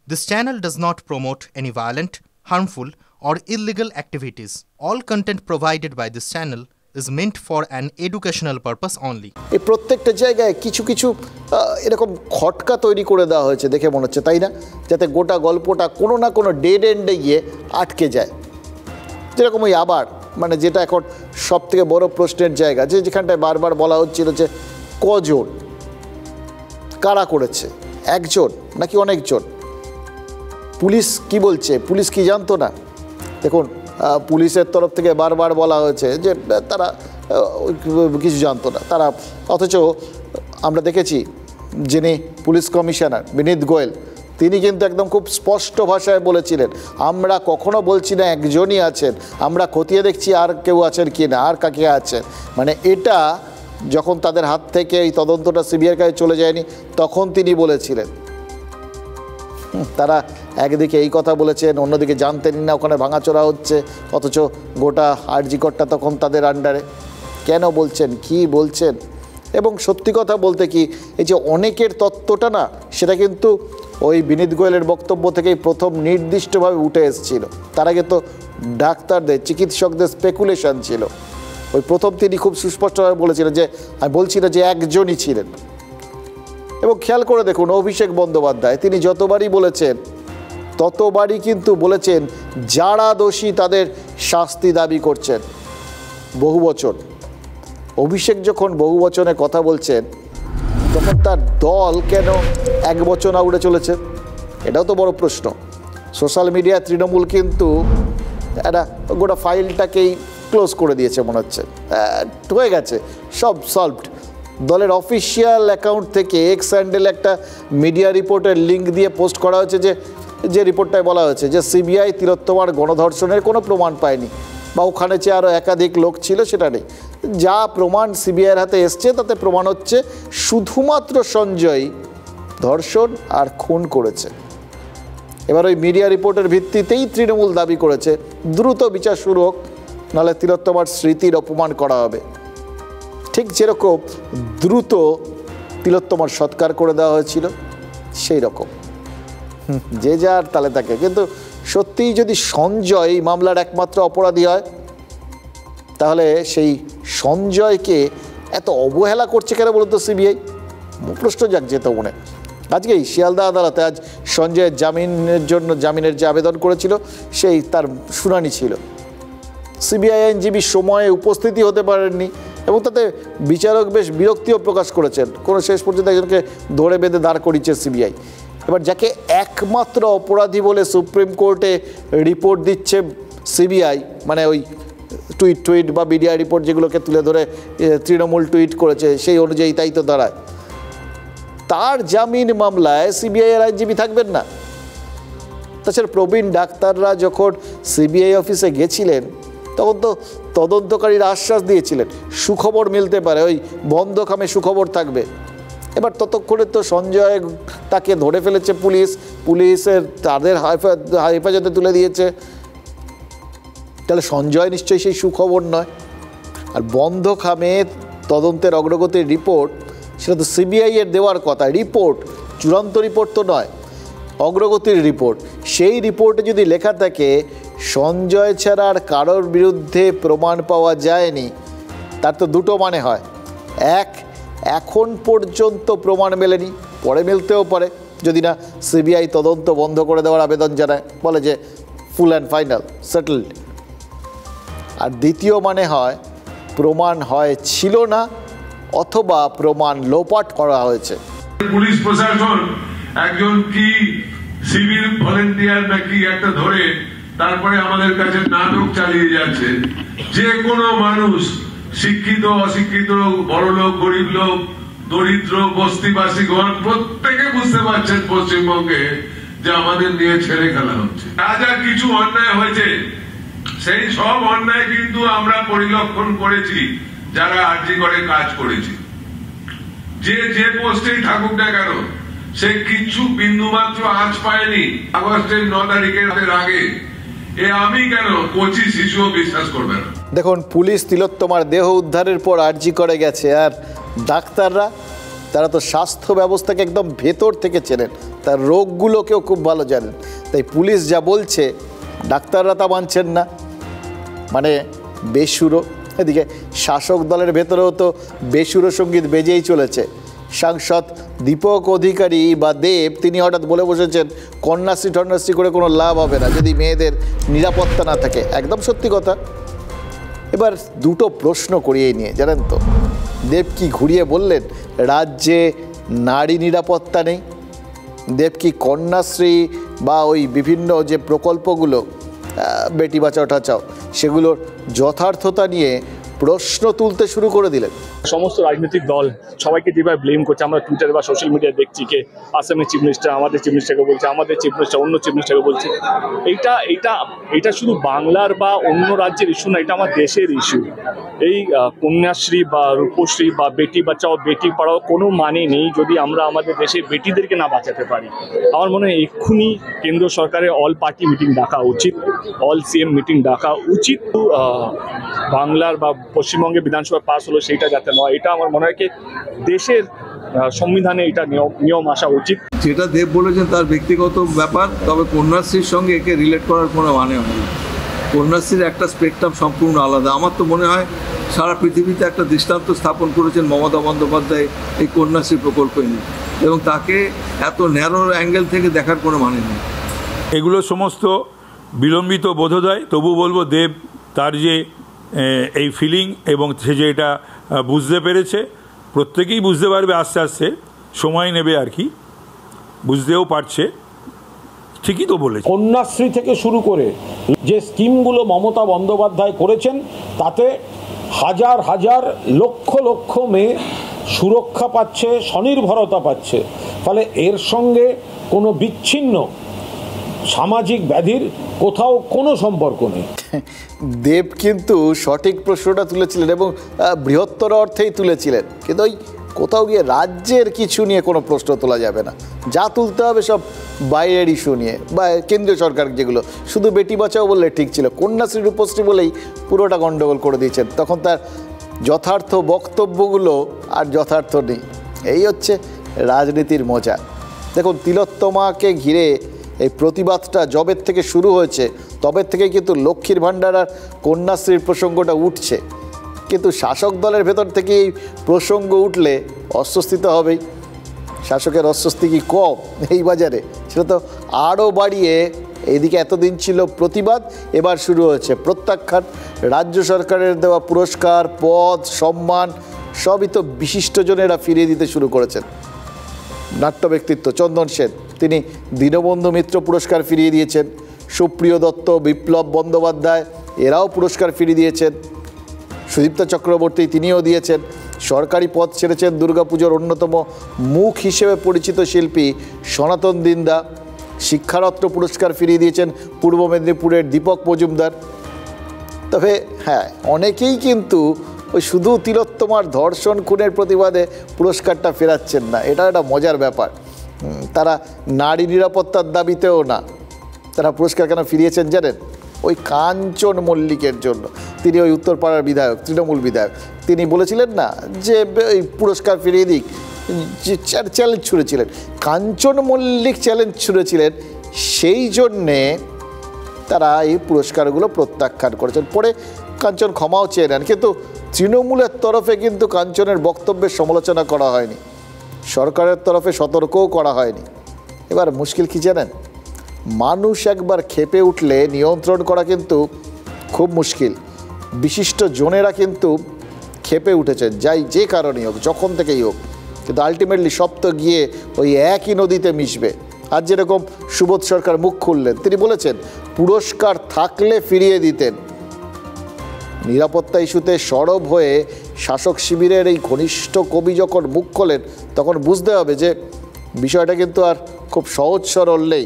This channel does not promote any violent, harmful, or illegal activities. All content provided by this channel is meant for an educational purpose only. এই প্রত্যেকটা জায়গায় কিছু কিছু এরকম খটকা তৈরি করে দেওয়া হয়েছে দেখে মনে হচ্ছে, তাই না? যাতে গোটা গল্পটা কোনো না কোনো ডেড এন্ডে গিয়ে আটকে যায়। যেরকম ওই আবার মানে যেটা এখন সবথেকে বড় প্রশ্নের জায়গা, যেখানটায় বারবার বলা হচ্ছিল যে কজন, কারা করেছে, একজন নাকি অনেকজন, পুলিশ কি বলছে, পুলিশ কি জানতো না? দেখুন, পুলিশের তরফ থেকে বারবার বলা হয়েছে যে তারা কিছু জানতো না তারা, অথচ আমরা দেখেছি যিনি পুলিশ কমিশনার বিনীত গোয়েল তিনি কিন্তু একদম খুব স্পষ্ট ভাষায় বলেছিলেন, আমরা কখনো বলছি না একজনই আছেন, আমরা খতিয়ে দেখছি আর কেউ আছেন কি না, আর কাকে আছেন। মানে এটা যখন তাদের হাত থেকে এই তদন্তটা সিবিআইয়ের কাছে চলে যায়নি তখন তিনি বলেছিলেন। তারা একদিকে এই কথা বলেছেন, অন্যদিকে জানতেনই না ওখানে ভাঙাচোরা হচ্ছে, অথচ গোটা আরজি কোর্টটা তখন তাদের আন্ডারে। কেন বলছেন, কি বলছেন? এবং সত্যি কথা বলতে কি, এই যে অনেকের তত্ত্বটা না, সেটা কিন্তু ওই বিনীত গোয়েলের বক্তব্য থেকেই প্রথম নির্দিষ্টভাবে উঠে এসেছিল। তার আগে তো ডাক্তারদের, চিকিৎসকদের স্পেকুলেশন ছিল। ওই প্রথম তিনি খুব সুস্পষ্টভাবে বলেছিলেন যে আমি বলছি না যে একজনই ছিলেন। এবং খেয়াল করে দেখুন, অভিষেক বন্দ্যোপাধ্যায় তিনি যতবারই বলেছেন ততবারই কিন্তু বলেছেন যারা দোষী তাদের শাস্তি দাবি করছেন। বহু বচন। অভিষেক যখন বহু বচনে কথা বলছেন তখন তার দল কেন এক বচন আউড়ে চলেছে? এটাও তো বড় প্রশ্ন। সোশ্যাল মিডিয়া তৃণমূল কিন্তু একটা গোটা ফাইলটাকেই ক্লোজ করে দিয়েছে মনে হচ্ছে, হয়ে গেছে, সব সলভড। দলের অফিসিয়াল অ্যাকাউন্ট থেকে এক্স হ্যান্ডেল একটা মিডিয়া রিপোর্টের লিঙ্ক দিয়ে পোস্ট করা হয়েছে যে রিপোর্টটায় বলা হয়েছে যে সিবিআই তিলোত্তমার গণধর্ষণের কোনো প্রমাণ পায়নি, বা ওখানে যে আরও একাধিক লোক ছিল সেটা নেই। যা প্রমাণ সিবিআইয়ের হাতে এসছে তাতে প্রমাণ হচ্ছে শুধুমাত্র সঞ্জয় ধর্ষণ আর খুন করেছে। এবার ওই মিডিয়া রিপোর্টের ভিত্তিতেই তৃণমূল দাবি করেছে দ্রুত বিচার শুরু হোক, নাহলে তিলোত্তমার স্মৃতির অপমান করা হবে। ঠিক যেরকম দ্রুত তিলোত্তমার সৎকার করে দেওয়া হয়েছিল সেই রকম যে যার তালে থাকে। কিন্তু সত্যিই যদি সঞ্জয় মামলার একমাত্র অপরাধী হয়, তাহলে সেই সঞ্জয়কে এত অবহেলা করছে কেন বলুন তো সিবিআই? প্রশ্ন যাক যেত মনে। আজকেই শিয়ালদা আদালতে আজ সঞ্জয়ের জামিনের যে আবেদন করেছিল সেই তার শুনানি ছিল। সিবিআই আইনজীবী সময়ে উপস্থিতি হতে পারেননি এবং তাতে বিচারক বেশ বিরক্তিও প্রকাশ করেছেন। কোনো শেষ পর্যন্ত একজনকে ধরে বেঁধে দাঁড় করিয়েছে সিবিআই। এবার যাকে একমাত্র অপরাধী বলে সুপ্রিম কোর্টে রিপোর্ট দিচ্ছে সিবিআই, মানে ওই টুইট বা মিডিয়া রিপোর্ট যেগুলোকে তুলে ধরে তৃণমূল টুইট করেছে সেই অনুযায়ী তাই তো দাঁড়ায়, তার জামিন মামলায় সিবিআইয়ের আইনজীবী থাকবেন না। তাছাড়া প্রবীণ ডাক্তাররা যখন সিবিআই অফিসে গেছিলেন তখন তো তদন্তকারীরা আশ্বাস দিয়েছিলেন সুখবর মিলতে পারে, ওই বন্ধ খামে সুখবর থাকবে। এবার ততক্ষণে তো সঞ্জয় তাকে ধরে ফেলেছে পুলিশের তাদের হেফাজতে তুলে দিয়েছে, তাহলে সঞ্জয় নিশ্চয়ই সেই সুখবর নয়। আর বন্ধ খামে তদন্তের অগ্রগতির রিপোর্ট, সেটা তো সিবিআইয়ের দেওয়ার কথা, রিপোর্ট, চূড়ান্ত রিপোর্ট তো নয়, অগ্রগতির রিপোর্ট। সেই রিপোর্টে যদি লেখা থাকে সঞ্জয় ছাড়া আর কারোর বিরুদ্ধে প্রমাণ পাওয়া যায়নি, তার তো দুটো মানে হয়। এক, এখন পর্যন্ত প্রমাণ মেলেনি, পরে মিলতেও পারে যদি না সিবিআই তদন্ত বন্ধ করে দেওয়ার আবেদন জানায়, বলে যে ফুল অ্যান্ড ফাইনাল সেটেলড। আর দ্বিতীয় মানে হয় প্রমাণ হয় ছিল না অথবা প্রমাণ লোপাট করা হয়েছে। পুলিশ প্রশাসন একজন কি সিভিল ভলেন্টিয়ার নাকি একটা ধরে তারপরে আমাদের কাছে নাটক চালিয়ে যাচ্ছে। যে কোনো মানুষ, শিক্ষিত অশিক্ষিত, বড় লোক গরিব লোক, দরিদ্র বস্তিবাসী ঘর, প্রত্যেকে বুঝতে পারছেন পশ্চিমবঙ্গে যে আমাদের নিয়ে ছেড়ে খেলা হচ্ছে। যা কিছু অন্যায় হয়েছে সেই সব অন্যায় কিন্তু আমরা পরিলক্ষণ করেছি যারা আরজি করে কাজ করেছি। যে পোস্টেই থাকুক না কেন, সে কিছু বিন্দুমাত্র আঁচ পায়নি আগস্টের 9 তারিখের আগে। আমি কেন 25 শিশুও বিশ্বাস করবে না। দেখুন, পুলিশ তিলোত্তমার দেহ উদ্ধারের পর আরজি করে গেছে, আর ডাক্তাররা তারা তো স্বাস্থ্য ব্যবস্থাকে একদম ভেতর থেকে চেনেন, তার রোগগুলোকেও খুব ভালো জানেন। তাই পুলিশ যা বলছে ডাক্তাররা তা মানছেন না, মানে বেসুরো। এদিকে শাসক দলের ভেতরেও তো বেসুরো সঙ্গীত বেজেই চলেছে। সাংসদ দীপক অধিকারী বা দেব তিনি হঠাৎ বলে বসেছেন কন্যাশ্রী টন্যাশ্রী করে কোনো লাভ হবে না যদি মেয়েদের নিরাপত্তা না থাকে। একদম সত্যি কথা। এবার দুটো প্রশ্ন করিয়ে নিয়ে জানেন তো, দেব কি ঘুরিয়ে বললেন রাজ্যে নারী নিরাপত্তা নেই? দেব কি কন্যাশ্রী বা ওই বিভিন্ন যে প্রকল্পগুলো বেটি বাঁচাও টাচাও সেগুলোর যথার্থতা নিয়ে প্রশ্ন তুলতে শুরু করে দিলেন? সমস্ত রাজনৈতিক দল সবাইকে যেভাবে ব্লেম করছে, আমরা টুইটারে বা সোশ্যাল মিডিয়ায় দেখছি যে আসামের চিফ মিনিস্টার আমাদের চিফ মিনিস্টারকে বলছে, আমাদের চিফ মিনিস্টার অন্য চিফ মিনিস্টারকে বলছে। এইটা শুধু বাংলার বা অন্য রাজ্যের ইস্যু না, এটা আমার দেশের ইস্যু। এই কন্যাশ্রী বা রূপশ্রী বা বেটি বাঁচাও বেটি পড়াও কোনো মানে নেই যদি আমরা আমাদের দেশের বেটিদেরকে না বাঁচাতে পারি। আমার মনে হয় এক্ষুনি কেন্দ্র সরকারের অল পার্টি মিটিং ডাকা উচিত, অল সিএম মিটিং ডাকা উচিত। বাংলার বা পশ্চিমবঙ্গে বিধানসভা পাস হলো সেইটা যাতে নয়, এটা আমার মনে হয় কি দেশের সংবিধানে এটা নিয়ম আসা উচিত। যেটা দেব বলেছেন তার ব্যক্তিগত ব্যাপার, তবে কন্যাশ্রীর সঙ্গে একে রিলেট করার কোনো মানে হয় না। কন্যাশ্রীর একটা স্পেকট্রাম সম্পূর্ণ আলাদা। আমার তো মনে হয় সারা পৃথিবীতে একটা দৃষ্টান্ত স্থাপন করেছেন মমতা বন্দ্যোপাধ্যায় এই কন্যাশ্রী প্রকল্প নিয়ে, এবং তাকে এত ন্যারো অ্যাঙ্গেল থেকে দেখার কোনো মানে নেই। এগুলো সমস্ত বিলম্বিত বোধোদয়। তবু বলবো দেব তার যে এই ফিলিং এবং সে যে এটা বুঝতে পেরেছে, প্রত্যেকেই বুঝতে পারবে আস্তে আস্তে, সময় নেবে আর কি, বুঝতেও পারছে। ঠিকই তো বলেছে। কন্যাশ্রী থেকে শুরু করে যে স্কিমগুলো মমতা বন্দ্যোপাধ্যায় করেছেন তাতে হাজার হাজার লক্ষ লক্ষ মেয়ে সুরক্ষা পাচ্ছে, স্বনির্ভরতা পাচ্ছে। ফলে এর সঙ্গে কোনো বিচ্ছিন্ন সামাজিক ব্যাধির কোথাও কোনো সম্পর্ক নেই। দেব কিন্তু সঠিক প্রশ্নটা তুলেছিলেন এবং বৃহত্তর অর্থেই তুলেছিলেন, কিন্তু ওই কোথাও গিয়ে রাজ্যের কিছু নিয়ে কোনো প্রশ্ন তোলা যাবে না। যা তুলতে হবে সব বাইরের ইস্যু নিয়ে বা কেন্দ্রীয় সরকার যেগুলো। শুধু বেটি বাঁচাও বললে ঠিক ছিল, কন্যাশ্রী রূপশ্রী বলেই পুরোটা গণ্ডগোল করে দিয়েছেন। তখন তার যথার্থ বক্তব্যগুলো আর যথার্থ নেই। এই হচ্ছে রাজনীতির মজা। দেখুন, তিলোত্তমাকে ঘিরে এই প্রতিবাদটা যবের থেকে শুরু হয়েছে তবের থেকে কিন্তু লক্ষ্মীর ভাণ্ডার আর কন্যাশ্রীর প্রসঙ্গটা উঠছে। কিন্তু শাসক দলের ভেতর থেকে এই প্রসঙ্গ উঠলে অস্বস্তি তো হবেই। শাসকের অস্বস্তি কি কম এই বাজারে? সেটা তো আরও বাড়িয়ে এইদিকে এতদিন ছিল প্রতিবাদ, এবার শুরু হয়েছে প্রত্যাখ্যান। রাজ্য সরকারের দেওয়া পুরস্কার, পদ, সম্মান সবই তো বিশিষ্টজনেরা ফিরিয়ে দিতে শুরু করেছেন। নাট্য ব্যক্তিত্ব চন্দন সেন তিনি দীনবন্ধু মিত্র পুরস্কার ফিরিয়ে দিয়েছেন। সুপ্রিয় দত্ত, বিপ্লব বন্দ্যোপাধ্যায় এরাও পুরস্কার ফিরিয়ে দিয়েছেন। সুদীপ্তা চক্রবর্তী তিনিও দিয়েছেন। সরকারি পদ ছেড়েছেন দুর্গাপুজোর অন্যতম মুখ হিসেবে পরিচিত শিল্পী সনাতন দিন্দা। শিক্ষারত্ন পুরস্কার ফিরিয়ে দিয়েছেন পূর্ব মেদিনীপুরের দীপক মজুমদার। তবে হ্যাঁ, অনেকেই কিন্তু ওই শুধু তিলোত্তমার ধর্ষণ খুনের প্রতিবাদে পুরস্কারটা ফেরাচ্ছেন না। এটা একটা মজার ব্যাপার। তারা নারী নিরাপত্তার দাবিতেও না। তারা পুরস্কার কেন ফিরিয়েছেন জানেন? ওই কাঞ্চন মল্লিকের জন্য। তিনি ওই উত্তরপাড়ার বিধায়ক, তৃণমূল বিধায়ক। তিনি বলেছিলেন না যে এই পুরস্কার ফিরিয়ে দিক, চ্যালেঞ্জ ছুড়েছিলেন। কাঞ্চন মল্লিক চ্যালেঞ্জ ছুড়েছিলেন, সেই জন্যে তারা এই পুরস্কারগুলো প্রত্যাখ্যান করেছেন। পরে কাঞ্চন ক্ষমাও চেয়ে নেন, কিন্তু তৃণমূলের তরফে কিন্তু কাঞ্চনের বক্তব্যের সমালোচনা করা হয়নি, সরকারের তরফে সতর্কও করা হয়নি। এবার মুশকিল কি জানেন? মানুষ একবার ক্ষেপে উঠলে নিয়ন্ত্রণ করা কিন্তু খুব মুশকিল। বিশিষ্ট জনেরা কিন্তু ক্ষেপে উঠেছেন, যাই যে কারণেই হোক, যখন থেকেই হোক, কিন্তু আলটিমেটলি সব তো গিয়ে ওই একই নদীতে মিশবে। আজ যেরকম সুবোধ সরকার মুখ খুললেন, তিনি বলেছেন পুরস্কার থাকলে ফিরিয়ে দিতেন। নিরাপত্তা ইস্যুতে সরব হয়ে শাসক শিবিরের এই ঘনিষ্ঠ কবি যখন মুখ খোলেন, তখন বুঝতে হবে যে বিষয়টা কিন্তু আর খুব সহজ সরল নেই।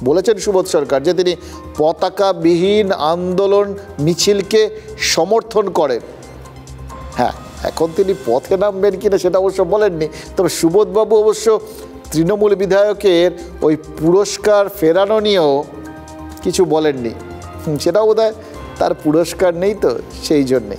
বলেছেন সুবোধ সরকার যে তিনি পতাকাবিহীন আন্দোলন মিছিলকে সমর্থন করেন। হ্যাঁ, এখন তিনি পথে নামবেন কিনা সেটা অবশ্য বলেননি। তবে সুবোধবাবু অবশ্য তৃণমূল বিধায়কের ওই পুরস্কার ফেরানো নিয়েও কিছু বলেননি। সেটাও বোধহয় তার পুরস্কার নেই তো, সেই জন্যে।